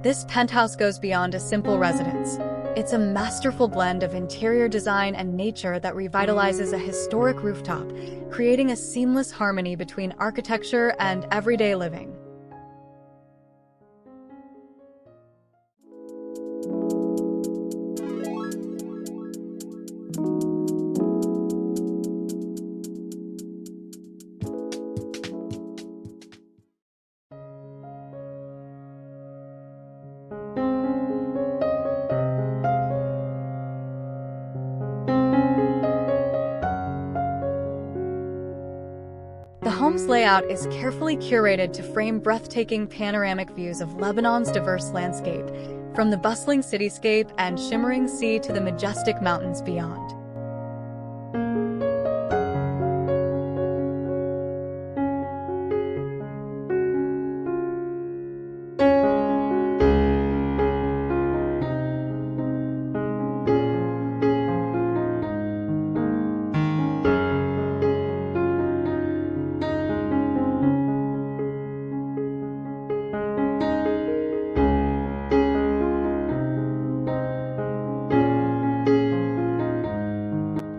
This penthouse goes beyond a simple residence. It's a masterful blend of interior design and nature that revitalizes a historic rooftop, creating a seamless harmony between architecture and everyday living. The home's layout is carefully curated to frame breathtaking panoramic views of Lebanon's diverse landscape, from the bustling cityscape and shimmering sea to the majestic mountains beyond.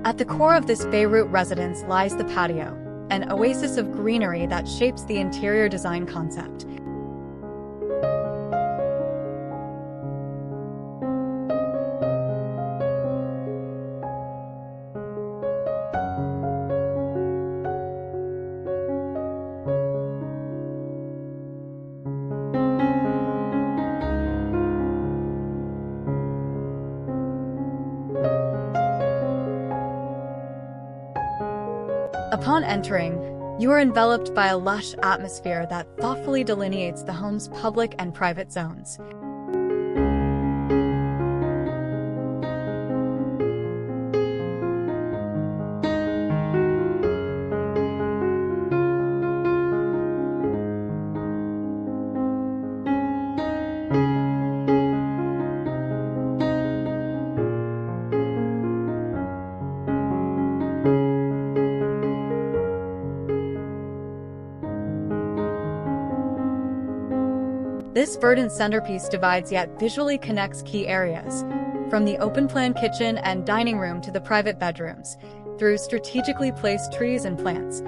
At the core of this Beirut residence lies the patio, an oasis of greenery that shapes the interior design concept. Upon entering, you are enveloped by a lush atmosphere that thoughtfully delineates the home's public and private zones. This verdant centerpiece divides yet visually connects key areas, from the open-plan kitchen and dining room to the private bedrooms, through strategically placed trees and plants.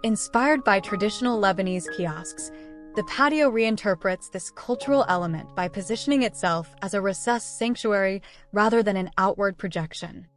Inspired by traditional Lebanese kiosks, the patio reinterprets this cultural element by positioning itself as a recessed sanctuary rather than an outward projection.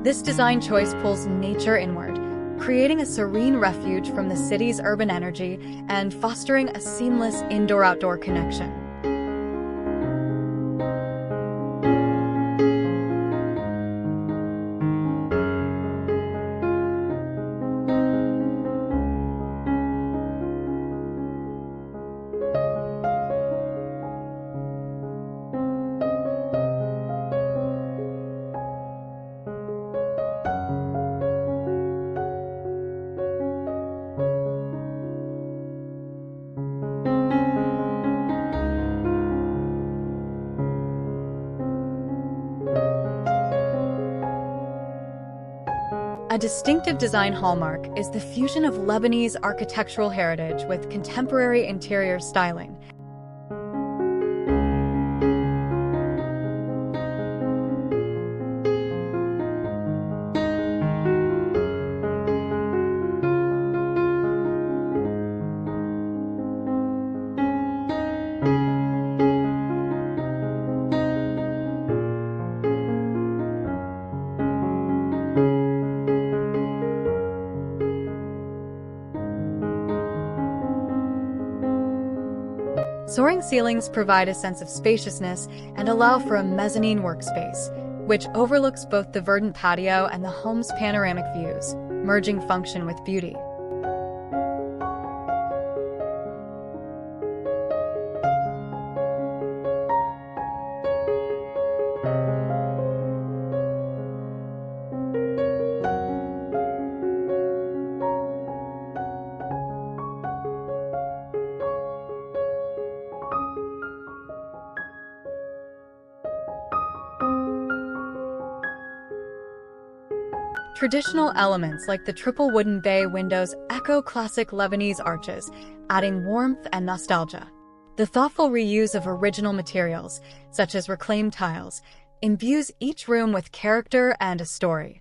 This design choice pulls nature inward, creating a serene refuge from the city's urban energy and fostering a seamless indoor-outdoor connection. A distinctive design hallmark is the fusion of Lebanese architectural heritage with contemporary interior styling. Soaring ceilings provide a sense of spaciousness and allow for a mezzanine workspace, which overlooks both the verdant patio and the home's panoramic views, merging function with beauty. Traditional elements like the triple wooden bay windows echo classic Lebanese arches, adding warmth and nostalgia. The thoughtful reuse of original materials, such as reclaimed tiles, imbues each room with character and a story.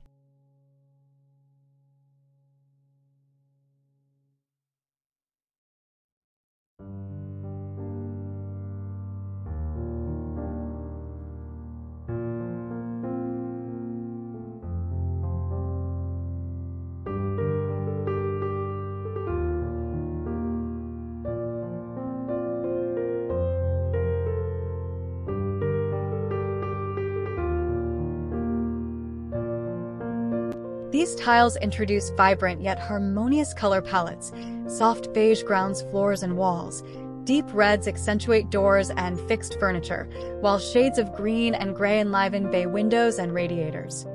These tiles introduce vibrant yet harmonious color palettes, soft beige grounds, floors, and walls. Deep reds accentuate doors and fixed furniture, while shades of green and gray enliven bay windows and radiators.